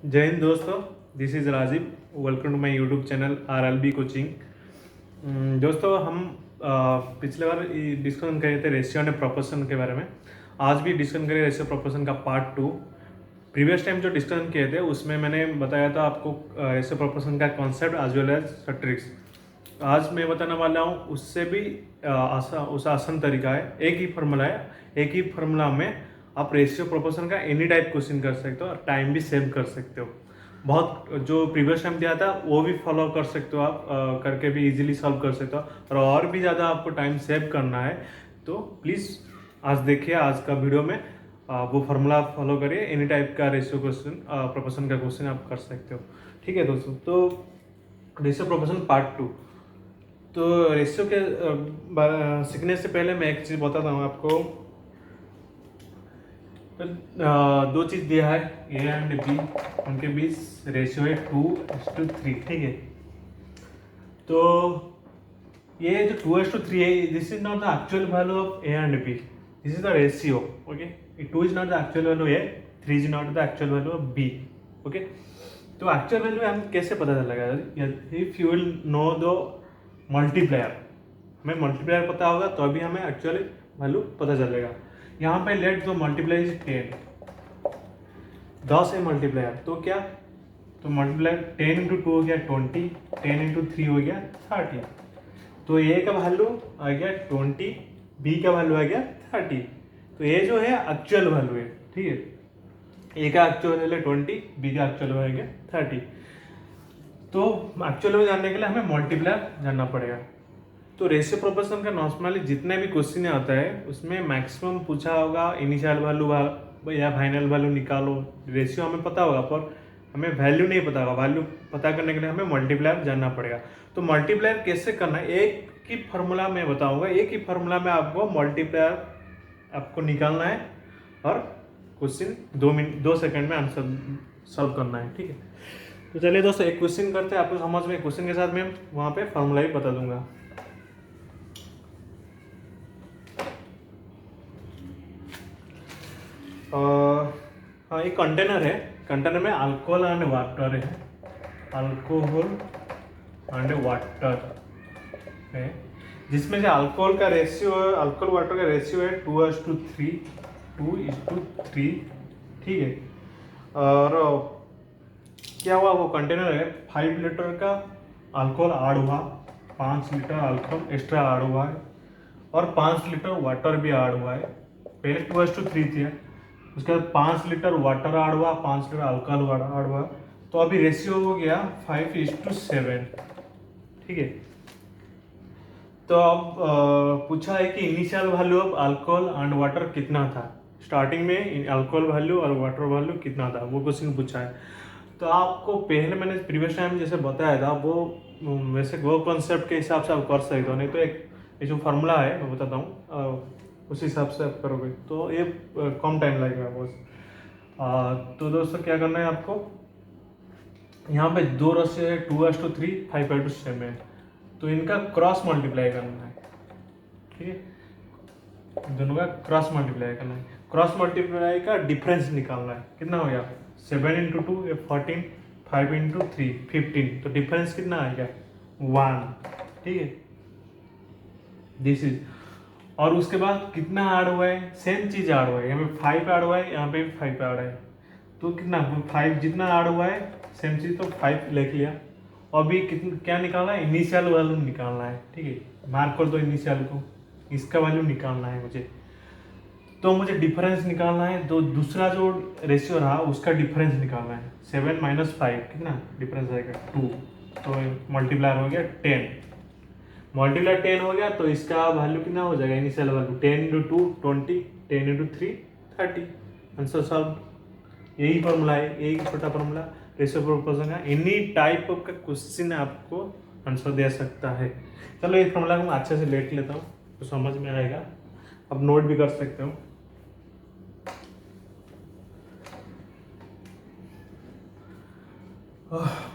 जय हिंद दोस्तों, this is Rajiv. Welcome to my YouTube channel RLB coaching. दोस्तों हम पिछले बार डिस्कशन करे थे रेशियो एंड प्रोपोर्शन के बारे में। आज भी डिस्कशन करें रेशियो प्रोपोर्शन का पार्ट 2। प्रीवियस टाइम जो डिस्कशन किए थे उसमें मैंने बताया था आपको रेशियो प्रोपोर्शन का concept as well as tricks. आज मैं बताने वाला हूँ उससे भी आसान तरीका है। एक ही फार्मूला है, एक ही फार्मूला में आप रेशियो प्रोपोर्शन का एनी टाइप क्वेश्चन कर सकते हो और टाइम भी सेव कर सकते हो। बहुत जो प्रीवियस टाइम दिया था वो भी फॉलो कर सकते हो आप, करके भी इजीली सॉल्व कर सकते हो। और भी ज़्यादा आपको टाइम सेव करना है तो प्लीज़ आज देखिए, आज का वीडियो में वो फार्मूला फॉलो करिए। एनी टाइप का रेशियो क्वेश्चन प्रोपोर्शन का क्वेश्चन आप कर सकते हो। ठीक है दोस्तों, तो रेशियो प्रोपोर्शन पार्ट 2। तो रेशियो के सीखने से पहले मैं एक चीज़ बताता हूँ आपको। दो चीज़ दिया है, ए एंड बी, उनके बीच रेशियो है 2:3। ठीक है, तो ये जो 2:3 है, this is not the actual value of A and B, this is the ratio. Okay, 2 is not the actual value A, 3 is not the actual value of B. Okay, तो actual value हम कैसे पता चलेगा? If you will know the multiplier, हमें multiplier पता होगा तो अभी हमें एक्चुअल वैल्यू पता चलेगा। यहाँ पे लेट दो मल्टीप्लाई इज 10, 10 है मल्टीप्लायर, तो क्या, तो मल्टीप्लाई 10 इंटू 2 हो गया 20, 10 इंटू 3 हो गया 30। तो ए का वैल्यू आ गया 20, बी का वैल्यू आ गया 30। तो ये जो है एक्चुअल वैल्यू है। ठीक है, ए का एक्चुअल वैल्यू 20, बी का एक्चुअल वैल्यू है 30। तो एक्चुअल वैल्यू जानने के लिए हमें मल्टीप्लायर जानना पड़ेगा। तो रेशियो प्रोपोर्शन का नॉर्मली जितने भी क्वेश्चन आता है उसमें मैक्सिमम पूछा होगा इनिशियल वैल्यू या फाइनल वैल्यू निकालो। रेशियो हमें पता होगा पर हमें वैल्यू नहीं पता होगा। वैल्यू पता करने के लिए हमें मल्टीप्लायर जानना पड़ेगा। तो मल्टीप्लायर कैसे करना है, एक ही फार्मूला मैं बताऊंगा। एक ही फार्मूला में आपको मल्टीप्लायर आपको निकालना है और क्वेश्चन 2 सेकंड में आंसर सॉल्व करना है। ठीक है, तो चलिए दोस्तों एक क्वेश्चन करते हैं, आपको समझ में। क्वेश्चन के साथ मैं वहाँ पे फार्मूला भी बता दूंगा। हाँ, एक कंटेनर है, कंटेनर में अल्कोहल एंड वाटर है, अल्कोहल एंड वाटर है, जिसमें से अल्कोहल का रेशियो है, अल्कोहल वाटर का रेशियो है 2:3, 2:3। ठीक है, और क्या हुआ, वो कंटेनर है 5 लीटर का अल्कोहल ऐड हुआ, 5 लीटर अल्कोहल एक्स्ट्रा ऐड हुआ है और 5 लीटर वाटर भी ऐड हुआ है। पहले 2:3 थी, उसके बाद 5 लीटर वाटर ऐड हुआ, 5 लीटर अल्कोहल ऐड हुआ, तो अभी रेशियो हो गया 5:7। ठीक है, तो अब पूछा है कि initial value of alcohol and water कितना था, स्टार्टिंग में अल्कोहल वैल्यू और वाटर वैल्यू कितना था, वो क्वेश्चन पूछा है। तो आपको पहले मैंने प्रीवियस टाइम जैसे बताया था वो वैसे वो कॉन्सेप्ट के हिसाब से आप कर सकते हो, नहीं तो एक ये जो फार्मूला है मैं बताता हूँ उस हिसाब से आप करोगे तो ये कम टाइम लगेगा बस। तो दोस्तों क्या करना है आपको, यहाँ पे 2 राशि है 2:3, 5:7, तो इनका क्रॉस मल्टीप्लाई करना है। ठीक है, दोनों का क्रॉस मल्टीप्लाई करना है। क्रॉस मल्टीप्लाई का डिफरेंस निकालना है, कितना हो गया 7 इंटू 2 14, 5 इंटू 3 15, तो डिफरेंस कितना आएगा 1। ठीक है, दिस इज, और उसके बाद कितना ऐड हुआ है, सेम चीज ऐड हुआ है, यहाँ पे 5 ऐड हुआ है, यहाँ पे भी 5 ऐड है, तो कितना 5 जितना ऐड हुआ है सेम चीज, तो 5 लिख लिया। और भी कितना क्या निकालना है, इनिशियल वैल्यू निकालना है। ठीक है, मार्क कर दो इनिशियल को, इसका वैल्यू निकालना है मुझे, तो मुझे डिफरेंस निकालना है। तो दूसरा जो रेशियो रहा उसका डिफरेंस निकालना है, 7 - 5 कितना डिफरेंस आएगा 2, तो मल्टीप्लायर हो गया 10, मल्टीप्लाई 10 हो गया, तो इसका वैल्यू कितना हो जाएगा, initial value 10 into 2 20, 10 into 3 30, answer solve. यही फॉर्मूला है, यही छोटा फॉर्मूला रेशियो प्रोपोर्शन का एनी टाइप का क्वेश्चन आपको आंसर दे सकता है। चलो ये फॉर्मूला को मैं अच्छे से लिख लेता हूँ तो समझ में आएगा, अब नोट भी कर सकते हो।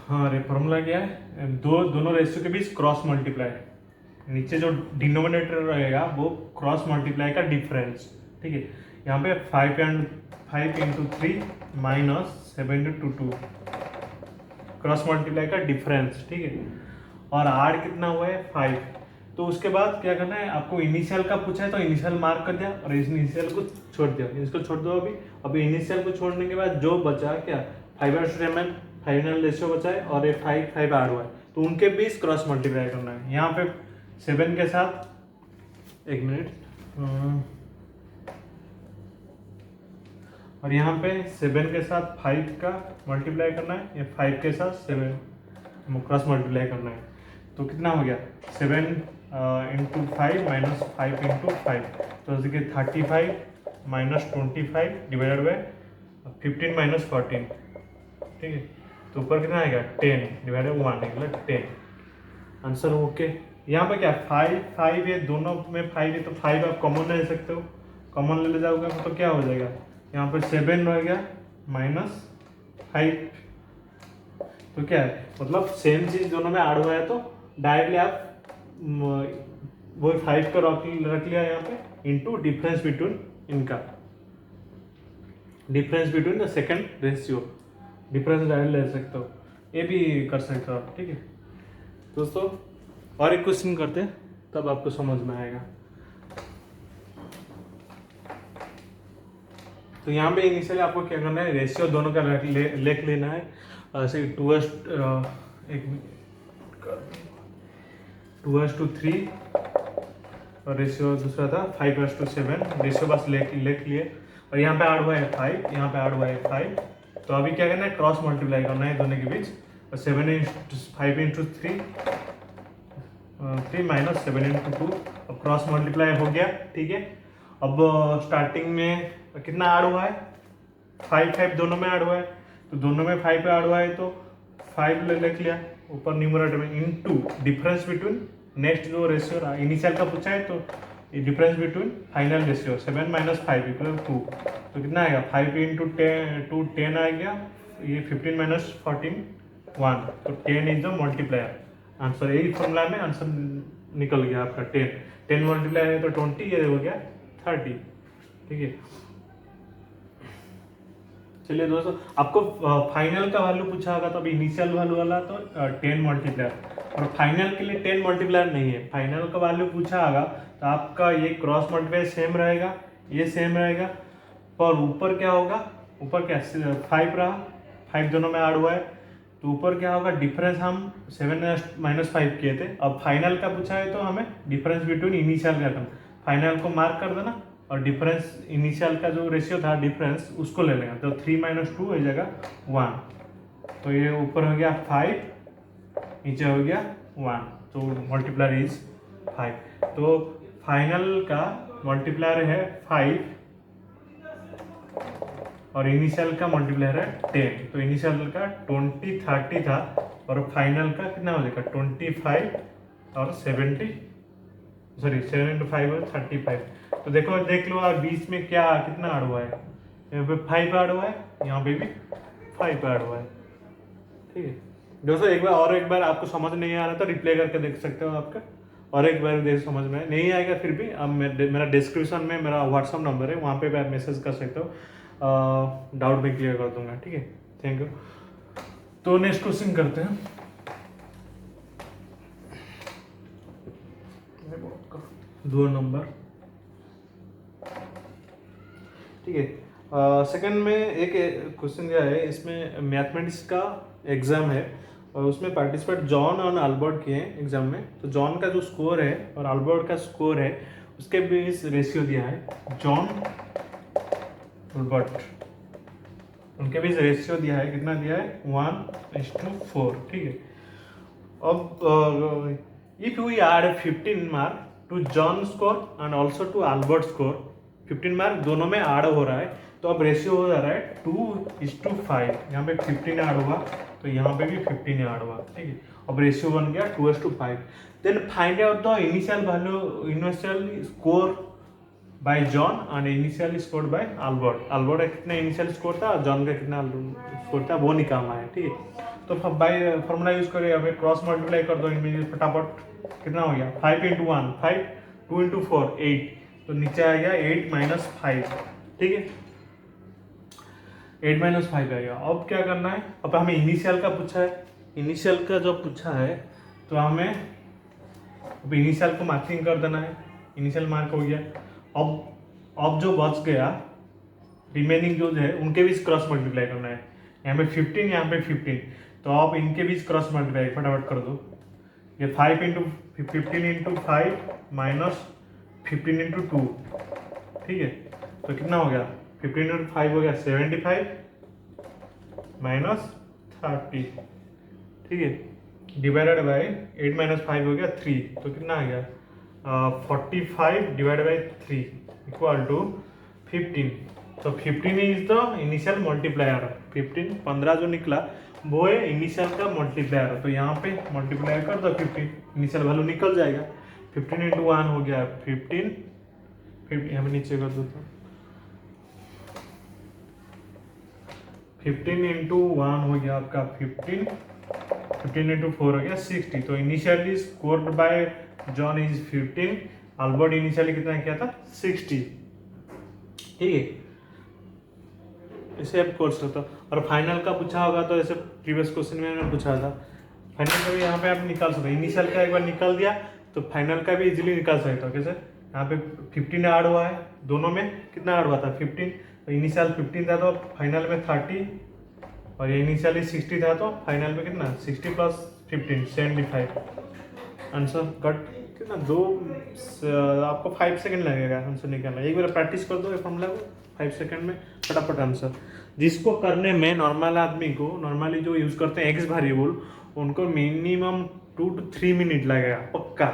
हाँ, अरे फॉर्मूला क्या है, दोनों रेशियो के बीच क्रॉस मल्टीप्लाई, नीचे जो डिनोमिनेटर रहेगा वो क्रॉस मल्टीप्लाई का डिफरेंस। ठीक है, यहाँ पे 5 इंटू 3 माइनस 7/2 क्रॉस मल्टीप्लाई का डिफरेंस, ठीक है। और आर कितना हुआ है 5। तो उसके बाद क्या करना है आपको, इनिशियल का पूछा है तो इनिशियल मार्क कर दिया और इस इनिशियल को छोड़ दिया, इसको छोड़ दो अभी इनिशियल को छोड़ने के बाद जो बचा क्या 5/7 फाइनल रेशियो बचा है और ये 5 आर हुआ है, तो उनके बीच क्रॉस मल्टीप्लाई करना है। यहाँ पे 7 के साथ, एक मिनट, और यहाँ पे 7 के साथ 5 का मल्टीप्लाई करना है, या 5 के साथ 7 क्रॉस मल्टीप्लाई करना है। तो कितना हो गया 7 इंटू 5 माइनस 5 इंटू 5, तो देखिए 35 माइनस 25 डिवाइडेड बाई 15 माइनस 14, ठीक है। तो ऊपर कितना आएगा 10 डिवाइडेड 1 निकला 10, आंसर ओके। यहाँ पे क्या 5 है, दोनों में 5 है तो 5 आप कॉमन ले सकते हो, कॉमन ले जाओगे तो क्या हो जाएगा, यहाँ पे 7 रह गया माइनस 5, तो क्या है मतलब सेम चीज दोनों में ऐड हुआ है, तो डायरेक्टली आप वो 5 का रख लिया यहाँ पे इंटू डिफरेंस बिटवीन इनका, difference between the second ratio, difference direct ले सकते हो, ये भी कर सकते हो आप, ठीक है दोस्तों। और एक क्वेश्चन करते हैं तब आपको समझ में आएगा। तो यहाँ पे इनिशियली आपको क्या करना है, रेशियो दोनों का लिख लेना है, ऐसे 2:3 और रेशियो दूसरा था 5:7, रेशियो बस लिख लिए, और यहाँ पे ऐड हुआ है 5, यहाँ पे ऐड हुआ है 5, तो अभी क्या करना है क्रॉस मल्टीप्लाई करना है दोनों के बीच, और 5 इंटू 3 माइनस 7 इंटू 2, अब क्रॉस मल्टीप्लाई हो गया, ठीक है। अब स्टार्टिंग में कितना ऐड हुआ है 5 दोनों में ऐड हुआ है, तो दोनों में 5 ऐड हुआ है तो 5 लिख लिया ऊपर न्यूमरेटर में, इनटू डिफरेंस बिटवीन नेक्स्ट जो रेशियो इनिशियल का पूछा है तो difference between final ratio 7 minus 5 equal 2, तो कितना आएगा 5 इंटू 10 आ गया, ये 15 माइनस 14 1, तो 10 इज द मल्टीप्लायर, आंसर यही फॉर्मूला में आंसर निकल गया आपका 10 मल्टीप्लाई है तो 20, ये हो गया 30, ठीक है। चलिए दोस्तों, आपको फाइनल का वैल्यू पूछा होगा तो अभी इनिशियल वैल्यू वाला तो 10 मल्टीप्लायर, और फाइनल के लिए 10 मल्टीप्लायर नहीं है, फाइनल का वैल्यू पूछा होगा तो आपका ये क्रॉस मल्टीप्लायर सेम रहेगा, ये सेम रहेगा, पर ऊपर क्या होगा, ऊपर क्या 5 रहा, 5 दोनों में ऐड हुआ है, तो ऊपर क्या होगा डिफरेंस हम 7 माइनस 5 किए थे, अब फाइनल का पूछा है तो हमें डिफरेंस बिटवीन इनिशियल का करना, फाइनल को मार्क कर देना और डिफरेंस इनिशियल का जो रेशियो था डिफरेंस उसको ले लेंगे, तो 3 माइनस 2 हो जाएगा 1, तो ये ऊपर हो गया 5, नीचे हो गया 1, तो मल्टीप्लायर इज 5, तो फाइनल का मल्टीप्लायर है 5 और इनिशियल का मल्टीप्लायर है 10, तो इनिशियल का 20 30 था और फाइनल का कितना हो जाएगा 25 और 70, सॉरी 7 इंटू 5 और 35, तो देखो देख लो आप बीच में क्या कितना ऐड हुआ है, यहाँ पे 5 ऐड हुआ है, यहाँ पे भी 5 ऐड हुआ है, ठीक है दोस्तों। एक बार आपको समझ नहीं आ रहा तो रिप्ले करके देख सकते हो आपका, और एक बार देख समझ में नहीं आएगा फिर भी अब मेरा डिस्क्रिप्शन में मेरा व्हाट्सअप नंबर है, वहाँ पे भी आप मैसेज कर सकते हो, डाउट में क्लियर कर दूंगा, ठीक है। Thank you. तो नेक्स्ट क्वेश्चन करते हैं, दो नंबर, ठीक है। सेकंड में एक क्वेश्चन दिया है, इसमें मैथमेटिक्स का एग्जाम है और उसमें पार्टिसिपेट जॉन और अल्बर्ट किए हैं एग्जाम में, तो जॉन का जो स्कोर है और अल्बर्ट का स्कोर है उसके बीच रेशियो दिया है, जॉन अल्बर्ट उनके बीच रेशियो दिया है, कितना दिया है 1:4, ठीक है। अब if we add 15 mark to John score and also to Albert score, 15 mark दोनों में ऐड हो रहा है, तो अब रेशियो हो जा रहा है 2:5, यहाँ पे 15 ऐड हुआ तो यहाँ पे भी 15 ऐड हुआ, ठीक है। अब रेशियो बन गया 2:5, then find out the initial value, initial score by John and initial score by Albert, Albert का कितना इनिशियल स्कोर था और जॉन का कितना स्कोर था वो निकालना है, ठीक है। तो बाय फॉर्मूला यूज करें, अब क्रॉस मल्टीप्लाई कर दो इनमें फटाफट, कितना हो गया 5 इंटू 1 5, 2 इंटू 4 8, तो नीचे आ गया 8 माइनस 5, ठीक है। 8 माइनस 5 आएगा। अब क्या करना है, अब हमें इनिशियल का पूछा है, इनिशियल का जो पूछा है तो हमें अब इनिशियल को मार्किंग कर देना है, इनिशियल मार्क हो गया। अब जो बच गया रिमेनिंग जो है उनके बीच क्रॉस मल्टीप्लाई करना है, यहाँ पे 15 यहाँ पे 15, तो आप इनके बीच क्रॉस मल्टीप्लाई फटाफट कर दो। ये 5 इंटू 15 इंटू 5 माइनस 15 इंटू 2, ठीक है, तो कितना हो गया 15 इंटू 5 हो गया 75 माइनस 30, ठीक है, डिवाइडेड बाई 8 माइनस 5 हो गया 3, तो कितना आ गया 45 डिवाइडेड बाई 3 इक्वल टू 15। तो 15 इज द इनिशियल मल्टीप्लायर, 15 जो निकला वो है इनिशियल का मल्टीप्लायर, तो यहाँ पे मल्टीप्लाई कर दो 15, इनिशियल वैल्यू निकल जाएगा। 15 इंटू 1 हो गया 15, यहाँ पे नीचे कर दो तो 15 इंटू 1 हो गया आपका 15, 15 इंटू 4 हो गया 60, तो initially scored by John is 15, Albert initially कितना किया था 60, ठीक है, इसे आप कर सकते हो। और फाइनल का पूछा होगा तो ऐसे प्रीवियस क्वेश्चन में मैंने पूछा था, फाइनल का भी यहाँ पे आप निकाल सकते हो, इनिशियल का एक बार निकाल दिया तो फाइनल का भी इजीली निकाल सकते हो। कैसे, यहाँ पे 15 ऐड हुआ है, दोनों में कितना ऐड हुआ था 15, तो इनिशियल 15 था तो फाइनल में 30, और ये इनिशियली 60 था तो फाइनल में कितना 60 प्लस 15 75, आंसर कट कितना आपको 5 सेकंड लगेगा आंसर निकालना। एक बार प्रैक्टिस कर दो ये फॉर्मूला को 5 सेकंड में फटाफट आंसर। जिसको करने में नॉर्मल आदमी को नॉर्मली जो यूज़ करते हैं एक्स वेरिएबल उनको मिनिमम 2 to 3 मिनट लगेगा पक्का,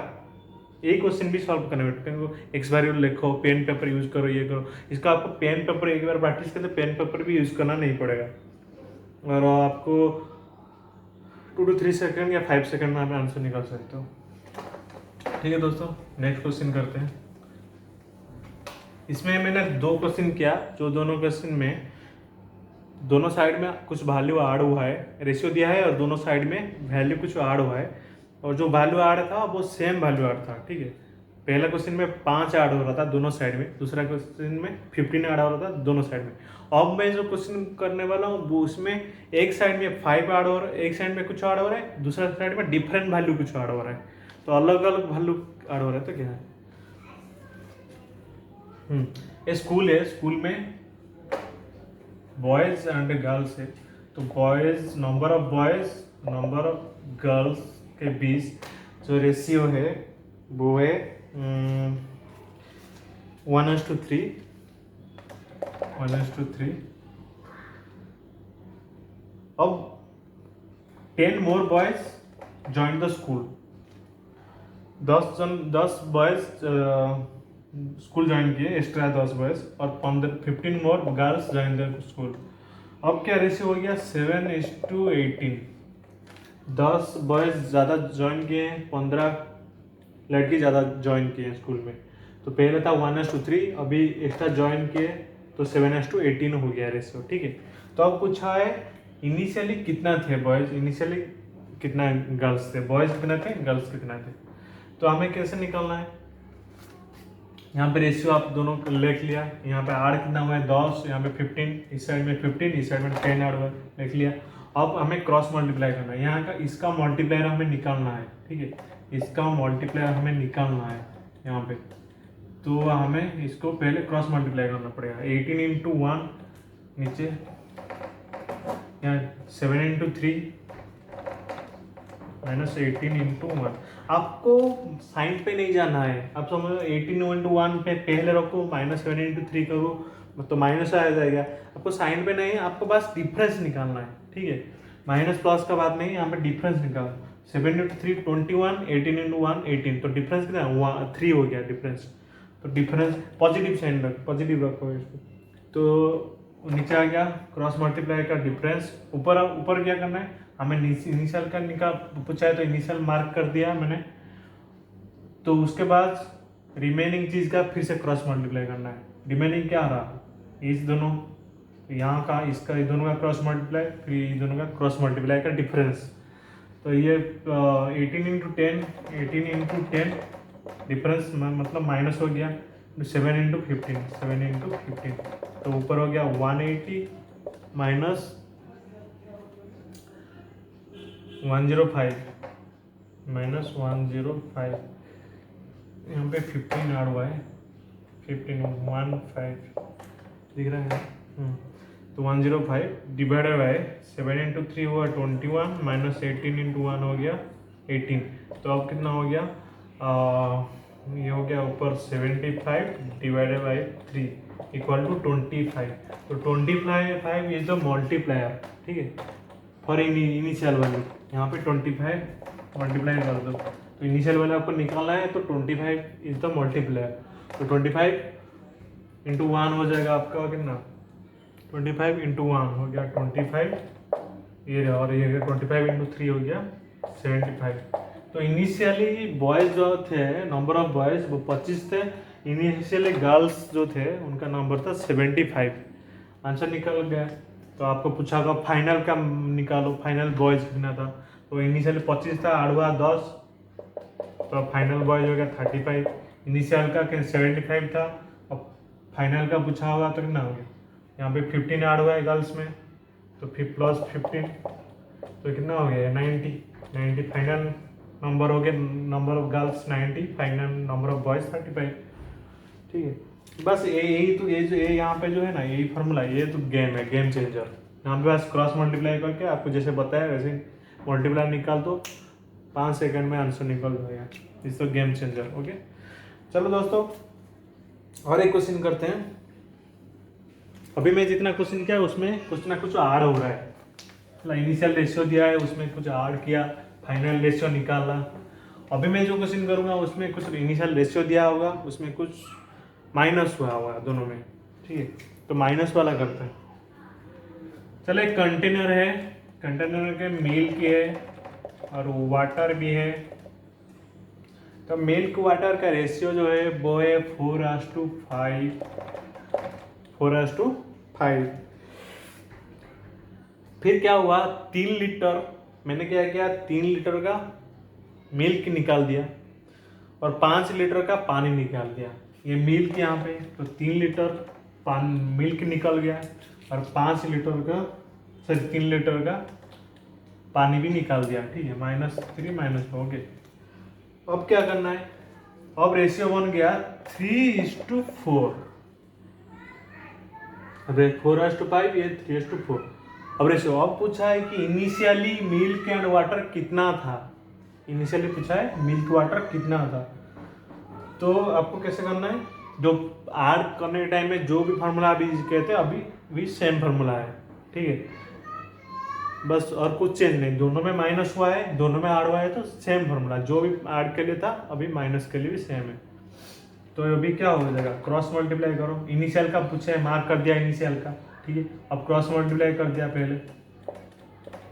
एक क्वेश्चन भी सॉल्व करने में। एक्स वेरिएबल लिखो, पेन पेपर यूज़ करो, ये करो, इसका आपको पेन पेपर एक बार प्रैक्टिस करते पेन पेपर भी यूज़ करना नहीं पड़ेगा, और आपको 2 to 3 सेकंड या 5 सेकंड में आप आंसर निकाल सकते हो। ठीक है दोस्तों, नेक्स्ट क्वेश्चन करते हैं। इसमें मैंने 2 क्वेश्चन किया, जो दोनों क्वेश्चन में दोनों साइड में कुछ वैल्यू ऐड हुआ है, रेशियो दिया है, और दोनों साइड में वैल्यू कुछ ऐड हुआ है, और जो वैल्यू ऐड था वो सेम वैल्यू ऐड था, ठीक है। पहला क्वेश्चन में 5 ऐड हो रहा था दोनों साइड में, दूसरा क्वेश्चन में 15 ऐड हो रहा था दोनों साइड में। अब मैं जो क्वेश्चन करने वाला हूँ वो उसमें एक साइड में 5 ऐड हो रहा है, एक साइड में कुछ ऐड हो रहा है, दूसरा साइड में डिफरेंट वैल्यू कुछ ऐड हो रहा है, तो अलग अलग वैल्यू ऐड हो रहा है। तो क्या है, ये स्कूल है, स्कूल में बॉयज एंड गर्ल्स है, तो boys number of boys number of girls के बीच जो रेशियो है वो है 1:3, 1:3। अब 10 more boys joined the school, 10 boys school join किए, एक्स्ट्रा 10 बॉयज, और 15 more girls join the school. अब क्या रेशियो हो गया 7:18, 10 बॉयज ज़्यादा ज्वाइन किए हैं, 15 लड़की ज़्यादा ज्वाइन किए हैं स्कूल में, तो पहले था 1:3, अभी एक्स्ट्रा ज्वाइन किए तो 7:18 हो गया रेशियो, ठीक है। तो अब पूछा है इनिशियली कितना थे बॉयज, इनिशियली कितना गर्ल्स थे, बॉयज कितना थे, गर्ल्स कितना थे, तो हमें कैसे निकालना है। यहाँ पे रेशियो आप दोनों लिख लिया, यहाँ पे आर कितना हुआ है 10, यहाँ पे 15, इस साइड में 15, इस साइड में 10 आर हुआ है, लिख लिया। अब हमें क्रॉस मल्टीप्लाई करना है, यहाँ का इसका मल्टीप्लायर हमें निकालना है, ठीक है, इसका मल्टीप्लायर हमें निकालना है यहाँ पे, तो हमें इसको पहले क्रॉस मल्टीप्लाई करना पड़ेगा। 18 इंटू 1 नीचे, यहाँ 7 इंटू 3 माइनस 18 इंटू 1। आपको साइन पे नहीं जाना है, आप समझो 18 इंटू 1 पे पहले रखो, -7 इंटू 3 करो तो माइनस आ जाएगा। आपको साइन पे नहीं, आपको बस डिफरेंस निकालना है, ठीक है, माइनस प्लस का बात नहीं, यहाँ पे डिफरेंस निकालो। 7 इंटू 3 21, 18 इंटू 1 18, तो डिफरेंस कितना है 3 हो गया डिफरेंस, तो डिफरेंस पॉजिटिव साइन रखो, पॉजिटिव रखो इसको, तो नीचे आ गया क्रॉस मल्टीप्लाई का डिफरेंस। ऊपर क्या करना है, हमें इनिशियल का निकाल पूछा है तो इनिशियल मार्क कर दिया मैंने, तो उसके बाद रिमेनिंग चीज़ का फिर से क्रॉस मल्टीप्लाई करना है। रिमेनिंग क्या आ रहा, इस दोनों यहाँ का, इसका, इस दोनों का क्रॉस मल्टीप्लाई, फिर इस दोनों का क्रॉस मल्टीप्लाई का डिफरेंस, तो ये 18 इंटू 10, 18 इंटू 10 डिफरेंस मतलब माइनस हो गया, 7 इंटू 15, 7 इंटू 15, तो ऊपर हो गया 180 माइनस 105 माइनस 105, यहाँ पे 15 ऐड हुआ है, 15 दिख रहा है। तो 105 डिवाइडेड बाय 7 इंटू 3 हुआ 21 माइनस 18 इंटू 1 हो गया 18। तो अब कितना हो गया, ये हो गया ऊपर 75 डिवाइडेड बाय 3 इक्वल टू 25। तो 25 इज द मल्टीप्लायर, ठीक है, फॉर इनिशियल वैल्यू। यहाँ पे 25 मल्टीप्लाई कर दो, तो इनिशियल वैल्यू आपको निकालना है, तो 25 इज द मल्टीप्लायर। तो 25 इंटू 1 हो जाएगा आपका कितना, 25 इंटू 1 हो गया 25, ये और ये 25 इंटू 3 हो गया 75। तो इनिशियली बॉयज़ जो थे, नंबर ऑफ बॉयज़ वो 25 थे, इनिशियली गर्ल्स जो थे उनका नंबर था 75। आंसर निकल गया। तो आपको पूछा होगा फाइनल का निकालो, फाइनल बॉयज़ कितना था, तो इनिशियली 25 था, आड़वा 10, तो फाइनल बॉयज़ हो गया 35। इनिशियल का 75 था, अब फाइनल का पूछा होगा तो कितना हो गया, यहाँ पे 15 ऐड हुआ है गर्ल्स में, तो फिर प्लस 15, तो कितना हो गया 90 फाइनल नंबर हो गया, number of girls 90, final number of boys 35। ठीक है, बस यही तो, ये जो ये यहाँ पे जो है ना, यही फार्मूला, ये तो गेम है, गेम चेंजर। यहाँ पे बस क्रॉस मल्टीप्लाई करके आपको जैसे बताया वैसे मल्टीप्लाई निकाल दो, 5 सेकंड में आंसर निकल जाएगा। इस तो गेम चेंजर। ओके, चलो दोस्तों और एक क्वेश्चन करते हैं। अभी मैं जितना क्वेश्चन किया उसमें कुछ ना कुछ आड़ हो रहा है, इनिशियल रेशियो दिया है उसमें कुछ आड़ किया, फाइनल रेशियो निकाला। अभी मैं जो क्वेश्चन करूंगा उसमें कुछ इनिशियल रेशियो दिया होगा, उसमें कुछ माइनस हुआ होगा दोनों में। ठीक है, तो माइनस वाला करते हैं। चलो एक कंटेनर है, कंटेनर के मिल्क है और वाटर भी है। तो मिल्क वाटर का रेशियो जो है वो है 4:5। फिर क्या हुआ, 3 लीटर मैंने क्या किया, 3 लीटर का मिल्क निकाल दिया और 5 लीटर का पानी निकाल दिया। ये मिल्क यहाँ पे, तो 3 लीटर मिल्क निकल गया और 5 लीटर का 3 लीटर का पानी भी निकाल दिया। ठीक है, -3 हो गए। अब क्या करना है, अब रेशियो बन गया 3:4। अब 4:5, ये 3:4। अब रेशियो अब पूछा है कि इनिशियली मिल्क एंड वाटर कितना था, इनिशियली पूछा है मिल्क वाटर कितना था। तो आपको कैसे करना है, जो ऐड करने के टाइम में जो भी फार्मूला अभी कहते हैं अभी भी सेम फार्मूला है। ठीक है, बस और कुछ चेंज नहीं, दोनों में माइनस हुआ है, दोनों में ऐड हुआ है, तो सेम फार्मूला जो भी ऐड के लिए था अभी माइनस के लिए भी सेम है। तो अभी क्या हो जाएगा, क्रॉस मल्टीप्लाई करो। इनिशियल का पूछे है, मार्क कर दिया इनिशियल का। ठीक है, अब क्रॉस मल्टीप्लाई कर दिया पहले,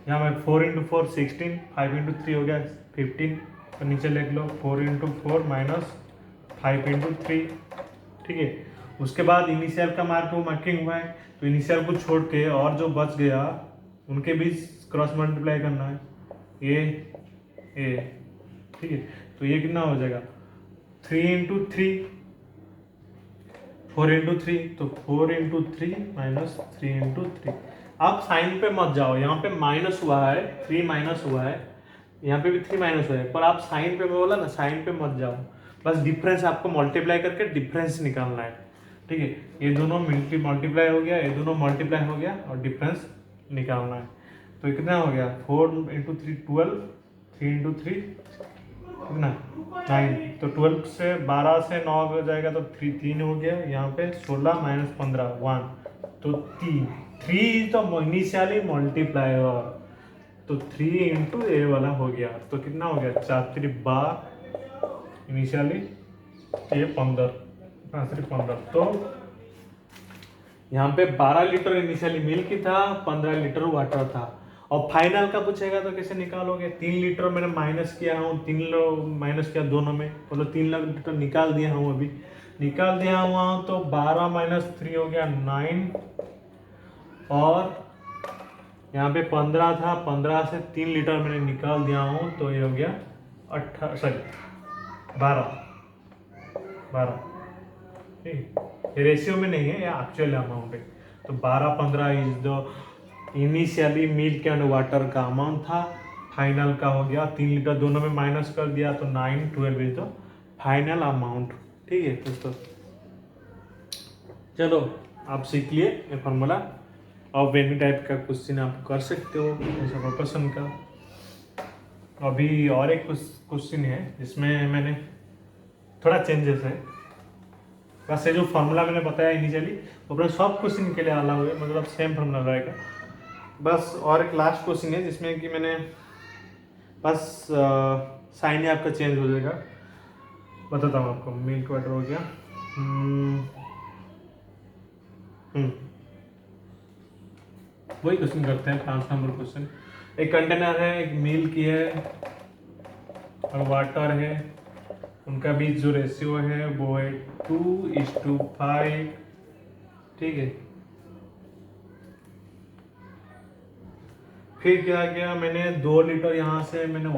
यहाँ में 4 इंटू 4 16, 5 इंटू 3 हो गया 15, तो नीचे लिख लो 4 इंटू 4 माइनस 5 इंटू 3। ठीक है, उसके बाद इनिशियल का मार्किंग हुआ है, तो इनिशियल को छोड़ के और जो बच गया उनके बीच क्रॉस मल्टीप्लाई करना है, ए। ठीक है, तो ये कितना हो जाएगा 3 इंटू 3, 4 इंटू 3, तो 4 इंटू 3 माइनस 3 इंटू 3। आप साइन पे मत जाओ, यहाँ पे माइनस हुआ है, 3 माइनस हुआ है, यहाँ पे भी 3 माइनस हुआ है, पर आप साइन पे बोला ना, साइन पे मत जाओ, बस डिफरेंस आपको मल्टीप्लाई करके डिफरेंस निकालना है। ठीक है, ये दोनों मल्टीप्लाई हो गया, ये दोनों मल्टीप्लाई हो गया और डिफरेंस निकालना है। तो कितना हो गया 4 इंटू 3 12, 3 इंटू 3 कितना 9, तो 12 से 12 से 9 हो जाएगा, तो 3 हो गया, यहाँ पे 16 माइनस 15 1, तो 3 तो इनिशियली मल्टीप्लायर, तो 3 इंटू ए वाला हो गया, तो कितना हो गया 4 12, इनिशियली ये 15, 15। तो यहाँ पे 12 लीटर इनिशियली मिल्क था, 15 लीटर वाटर था। और फाइनल का पूछेगा तो कैसे निकालोगे, 3 लीटर मैंने माइनस किया हूँ, 3 माइनस किया दोनों में, मतलब 3 लीटर निकाल दिया हूँ, अभी निकाल दिया हुआ, तो 12 माइनस 3 हो गया 9, और यहाँ पे 15 था, 15 से 3 लीटर मैंने निकाल दिया हूँ, तो ये हो गया 12। ठीक, ये रेशियो में नहीं है, ये एक्चुअल अमाउंट है। तो 12 15 is the initially milk and water का अमाउंट था, फाइनल का हो गया 3 लीटर, दोनों में माइनस कर दिया तो 9, 12 इज द फाइनल अमाउंट। ठीक है दोस्तों, चलो आप सीख लिए ये फॉर्मूला। अब एनी टाइप का क्वेश्चन आप कर सकते हो ऐसा प्रोपोर्शन का। अभी और एक क्वेश्चन है जिसमें मैंने थोड़ा चेंजेस है, बस ये जो फार्मूला मैंने बताया इनिशियली वो अपने सब क्वेश्चन के लिए अलग है, मतलब सेम फार्मूला रहेगा। बस और एक लास्ट क्वेश्चन है जिसमें कि मैंने बस साइन ही आपका चेंज हो जाएगा। बताता हूँ आपको। मिल्क वाटर हो गया, वही क्वेश्चन करते हैं 5 नंबर क्वेश्चन। एक कंटेनर है, एक मिल्क है और वाटर है, उनका बीच जो रेशियो है वो है 2:5। ठीक है, फिर क्या किया मैंने, 2 लीटर यहाँ से मैंने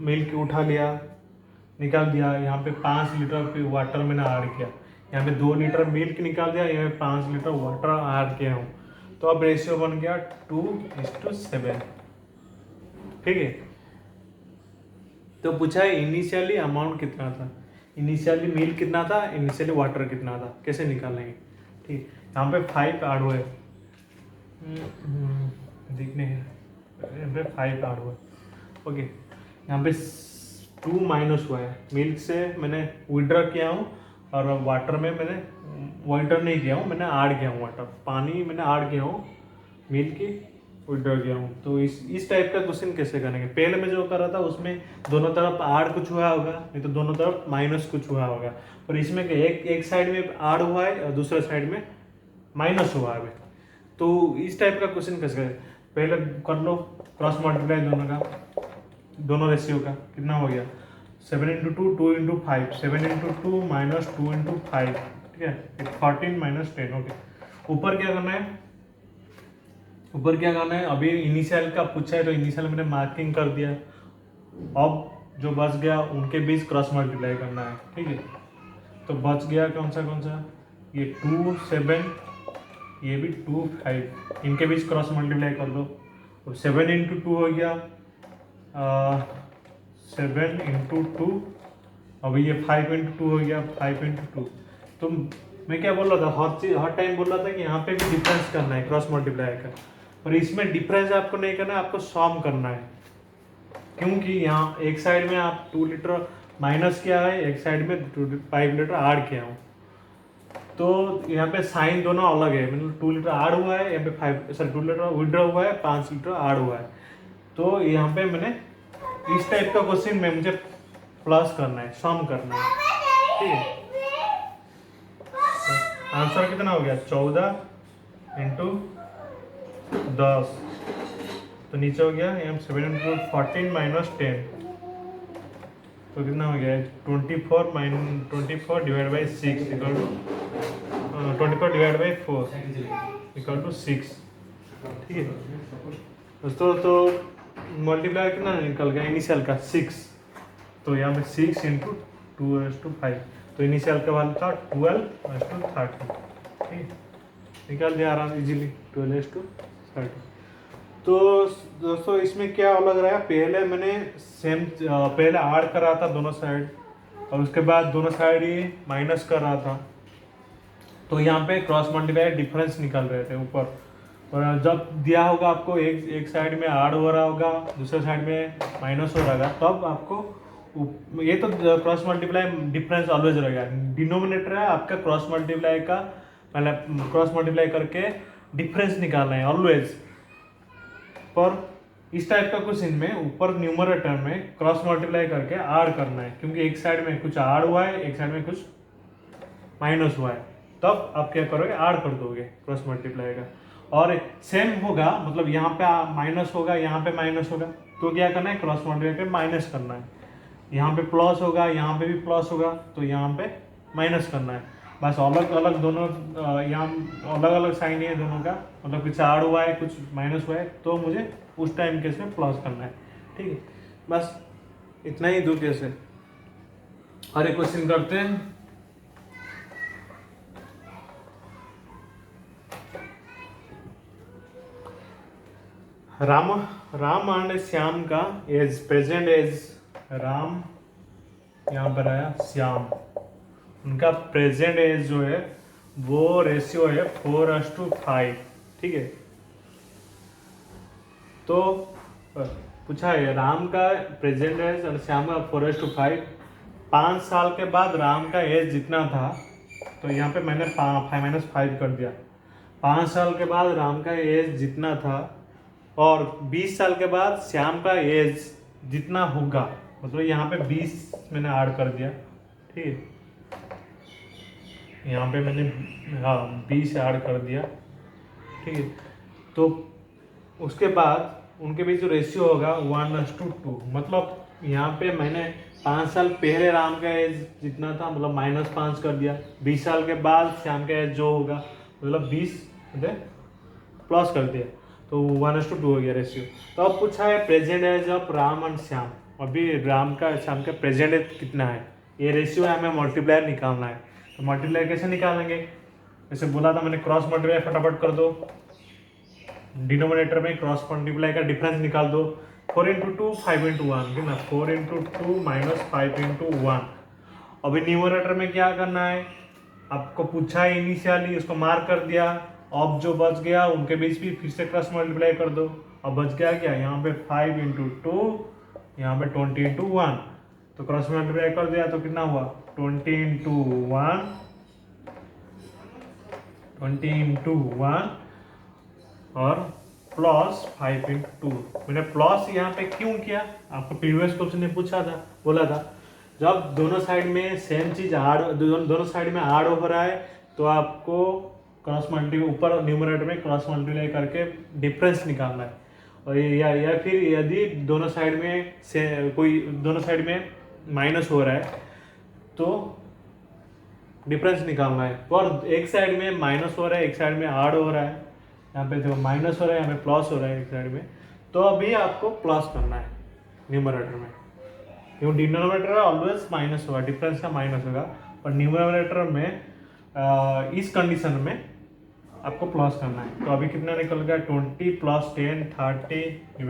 मिल्क उठा लिया, निकाल दिया, यहाँ पे 5 लीटर फिर वाटर मैंने ऐड किया, यहाँ पे 2 लीटर मिल्क निकाल दिया, यहाँ पे 5 लीटर वाटर ऐड किया हूँ, तो अब रेशियो बन गया 2:7। ठीक है, तो पूछा है इनिशियली अमाउंट कितना था, इनिशियली मिल्क कितना था, इनिशियली वाटर कितना था, कैसे निकालेंगे। ठीक, यहाँ पे 5 ऐड हुए, देखने यहाँ पे 5 ऐड हुआ। ओके, यहाँ पे 2 माइनस हुआ है, मिल्क से मैंने विड्रॉ किया हूँ और वाटर में मैंने विड्रॉ नहीं किया हूँ, मैंने ऐड किया हूँ वाटर, पानी मैंने ऐड किया हूँ, मिल्क की विड्रॉ किया हूँ। तो इस टाइप का क्वेश्चन कैसे करेंगे। पहले में जो कर रहा था उसमें दोनों तरफ ऐड कुछ हुआ होगा, नहीं तो दोनों तरफ माइनस कुछ हुआ होगा, और इसमें एक साइड में ऐड हुआ है और दूसरे साइड में माइनस हुआ है। तो इस टाइप का क्वेश्चन कैसे करें, पहले कर लो क्रॉस मल्टीप्लाई दोनों का, दोनों रेशियो का कितना हो गया 7 × 2 2 × 5, 7 × 2 माइनस 2 × 5। ठीक है, 14 माइनस 10। ओके, ऊपर क्या करना है, ऊपर क्या करना है, अभी इनिशियल का पूछा है तो इनिशियल मैंने मार्किंग कर दिया, अब जो बच गया उनके बीच क्रॉस मल्टीप्लाई करना है। ठीक है, तो बच गया कौन सा, ये 2 7, ये भी 2 5, इनके बीच क्रॉस मल्टीप्लाई कर दो, तो 7 × 2 हो गया 7 × 2, अभी ये 5 × 2 हो गया 5 × 2। तो मैं क्या बोल रहा था, हर टाइम बोल रहा था कि यहाँ पे भी डिफरेंस करना है क्रॉस मल्टीप्लाई का, और इसमें डिफरेंस आपको नहीं करना है, आपको सॉम करना है, क्योंकि यहाँ एक साइड में आप 2 लीटर माइनस किया है, एक साइड में 5 लीटर ऐड किया हूँ, तो यहाँ पे साइन दोनों अलग है, मतलब 2 लीटर ऐड हुआ है, यहाँ पे 2 लीटर विड्रॉ हुआ है, 5 लीटर ऐड हुआ है, तो यहाँ पे मैंने इस टाइप का क्वेश्चन में मुझे प्लस करना है, सम करना है। ठीक है, आंसर कितना हो गया 14 × 10, तो नीचे हो गया यहाँ 7 × 14 माइनस 10, तो कितना हो गया 24 divide by 6 equal to 24 divide by 4 equal to 6। ठीक है दोस्तों, तो मल्टीप्लाई कितना निकल गया इनिशियल का 6, तो यहाँ पे 6 × 2⁵, तो इनिशियल का वैल्यू था 12:30। ठीक है, निकाल दिया आराम इजीली 12:30। तो दोस्तों इसमें क्या अलग रहा, पहले मैंने पहले ऐड कर रहा था दोनों साइड, और उसके बाद दोनों साइड ही माइनस कर रहा था, तो यहाँ पे क्रॉस मल्टीप्लाई डिफरेंस निकल रहे थे ऊपर, और जब दिया होगा आपको एक साइड में ऐड हो रहा होगा, दूसरे साइड में माइनस हो रहा होगा, तब आपको ये तो क्रॉस मल्टीप्लाई डिफरेंस ऑलवेज रहेगा, डिनोमिनेटर है आपका क्रॉस मल्टीप्लाई का, मतलब क्रॉस मल्टीप्लाई करके डिफरेंस निकालना है ऑलवेज। पर इस टाइप का क्वेश्चन में ऊपर न्यूमरेटर में क्रॉस मल्टीप्लाई करके ऐड करना है, क्योंकि एक साइड में कुछ ऐड हुआ है, एक साइड में कुछ माइनस हुआ है, तब आप क्या करोगे ऐड कर दोगे क्रॉस मल्टीप्लाई का, और सेम होगा, मतलब यहाँ पे माइनस होगा, यहाँ पे माइनस होगा, तो क्या करना है क्रॉस मल्टीप्लाई करके माइनस करना है, यहाँ पे प्लस होगा, यहाँ पे भी प्लस होगा, तो यहाँ पे माइनस करना है, बस अलग अलग दोनों, यहाँ अलग अलग साइन है दोनों का, मतलब कुछ ऐड हुआ है कुछ माइनस हुआ है, तो मुझे उस टाइम केस में प्लस करना है। ठीक है, बस इतना ही दो केस है। और एक क्वेश्चन करते हैं, राम राम एंड श्याम का एज, प्रेजेंट एज राम, यहाँ पर आया श्याम, उनका प्रेजेंट एज जो है वो रेशियो है 4:5, ठीक है। तो पूछा है राम का प्रेजेंट एज और श्याम का 4:5। 5 साल के बाद राम का एज जितना था, तो यहाँ पे मैंने -5 कर दिया। 5 साल के बाद राम का एज जितना था और 20 साल के बाद श्याम का एज जितना होगा, मतलब यहाँ पे 20 मैंने ऐड कर दिया, ठीक है। यहाँ पे मैंने 20 ऐड कर दिया, ठीक है। तो उसके बाद उनके बीच जो रेशियो होगा 1:2, मतलब यहाँ पे मैंने 5 साल पहले राम का एज जितना था, मतलब -5 कर दिया। 20 साल के बाद श्याम का एज जो होगा, मतलब 20 प्लस कर दिया, तो 1:2 हो गया रेशियो। तो अब पूछा है present age of Ram and Shyam. अभी राम का श्याम का प्रेजेंट एज कितना है, ये रेशियो है, हमें मल्टीप्लायर निकालना है। तो मल्टीप्लाई कैसे निकालेंगे, जैसे बोला था मैंने, क्रॉस मल्टीप्लाई फटाफट कर दो। डिनोमिनेटर में क्रॉस मल्टीप्लाई का डिफरेंस निकाल दो। 4 × 2 5 × 1, ठीक ना। 4 × 2 -5 × 1। अभी न्यूमरेटर में क्या करना है, आपको पूछा है इनिशियली, उसको मार्क कर दिया। अब जो बच गया उनके बीच भी फिर से क्रॉस मल्टीप्लाई कर दो। अब बच गया क्या, यहाँ पे 5 × 2, यहाँ पे 20 × 1, तो क्रॉस मल्टीप्लाई कर दिया तो कितना हुआ 20 × 1, 20 × 1 और +5 × 2। मैंने प्लस यहाँ पे क्यों किया, आपको प्रीवियस क्वेश्चन ने पूछा था, बोला था जब दोनों साइड में सेम चीज दोनों साइड में ऐड हो रहा है, तो आपको क्रॉस मल्टीप्लाई ऊपर न्यूमरेटर में क्रॉस मल्टीप्लाई करके डिफरेंस निकालना है। और या फिर यदि दोनों साइड में से कोई दोनों साइड में माइनस हो रहा है तो डिफरेंस निकालना है। और एक साइड में माइनस हो रहा है, एक साइड में ऐड हो रहा है, यहाँ पे जो माइनस हो रहा है यहाँ पे प्लस हो रहा है एक साइड में, तो अभी आपको प्लस करना है न्यूमरेटर में, क्योंकि डिनोमिनेटर ऑलवेज माइनस होगा, डिफरेंस का माइनस होगा। और न्यूमरेटर में इस कंडीशन में आपको प्लस करना है। तो अभी कितना निकल गया 20 + 10 30 /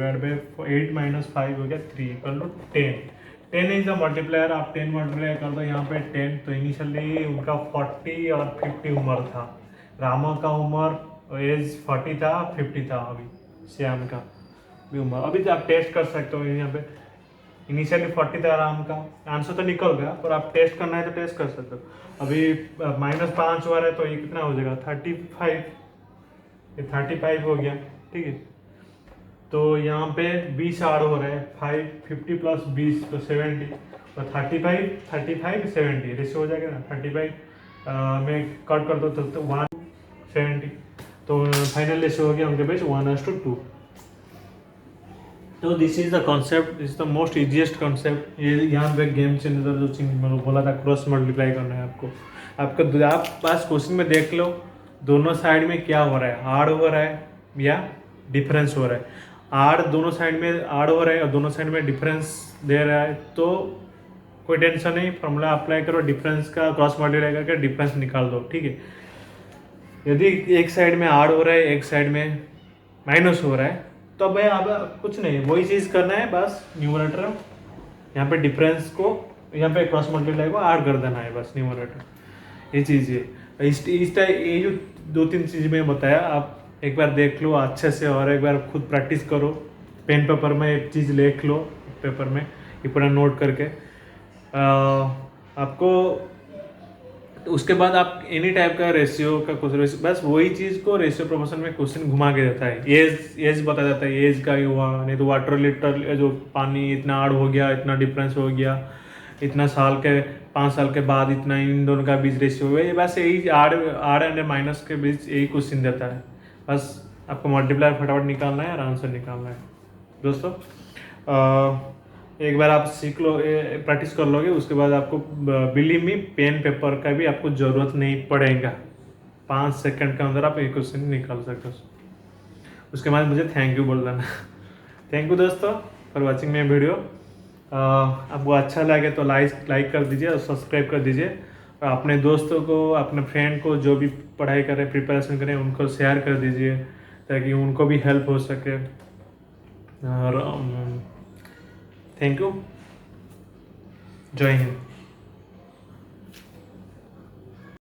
8 - 5 हो गया 3 = 10। 10 इज द मल्टीप्लायर, आप 10 मल्टीप्लाई कर दो यहाँ पे 10। तो इनिशियली उनका 40 और 50 उम्र था, रामा का उम्र एज 40 था, 50 था। अभी श्याम का भी उम्र, अभी आप टेस्ट कर सकते हो। यहाँ पे इनिशियली 40 था राम का, आंसर तो निकल गया, पर आप टेस्ट करना है तो टेस्ट कर सकते हो। अभी -5 हुआ है तो ये कितना हो जाएगा 35, ये 35 हो गया, ठीक है। तो यहाँ पे 20 ऐड हो रहा है, 50 + 20 तो 70, तो 35 70 रेशियो हो जाएगा ना। 35 में कट कर दो तो 170, तो फाइनल रेशियो हो गया उनके बीच 1:2। तो this is the concept, this is the most easiest concept. ये यहाँ पे गेम चेंजर जो चीज मैंने बोला था, क्रॉस मल्टीप्लाई करना है आपको। आप पास क्वेश्चन में देख लो दोनों साइड में क्या हो रहा है, ऐड हो रहा है या डिफरेंस हो रहा है। ऐड दोनों साइड में ऐड हो रहा है और दोनों साइड में डिफरेंस दे रहा है, तो कोई टेंशन नहीं, फॉर्मूला अप्लाई करो, डिफरेंस का क्रॉस मल्टीप्लाई करके डिफरेंस निकाल दो, ठीक है। यदि एक साइड में ऐड हो रहा है, एक साइड में माइनस हो रहा है, तो भाई अब कुछ नहीं, वही चीज़ करना है, बस न्यूमरेटर यहाँ पे डिफरेंस को, यहाँ पे क्रॉस मल्टीप्लाई को ऐड कर देना है, बस न्यूमरेटर। ये चीज़ है इस टाइप। ये जो 2-3 चीज़ मैं बताया, आप एक बार देख लो अच्छे से और एक बार खुद प्रैक्टिस करो। पेन पेपर में एक चीज़ लिख लो, पेपर में ये पूरा नोट करके आपको। उसके बाद आप एनी टाइप का रेशियो का कुछ बस वही चीज़ को रेशियो प्रोपोर्शन में क्वेश्चन घुमा के देता है। एज बता जाता है, एज का ही हुआ, नहीं तो वाटर लीटर जो पानी इतना ऐड हो गया, इतना डिफरेंस हो गया, इतना साल के 5 साल के बाद इतना, इन दोनों का बीच रेशियो हो गया। बस यही आर एंड माइनस के बीच यही क्वेश्चन देता है। बस आपको मल्टीप्लायर फटाफट निकालना है और आंसर निकालना है दोस्तों। एक बार आप सीख लो, प्रैक्टिस कर लोगे, उसके बाद आपको बिलीव मी पेन पेपर का भी आपको ज़रूरत नहीं पड़ेगा। 5 सेकंड के अंदर आप एक क्वेश्चन निकाल सकते हो। उसके बाद मुझे थैंक यू बोल देना। थैंक यू दोस्तों फॉर वॉचिंग माई वीडियो। आपको अच्छा लगे तो लाइक कर दीजिए और सब्सक्राइब कर दीजिए। और अपने दोस्तों को, अपने फ्रेंड को जो भी पढ़ाई करें, प्रिपरेशन करें, उनको शेयर कर दीजिए ताकि उनको भी हेल्प हो सके। और थैंक यू, जय हिंद।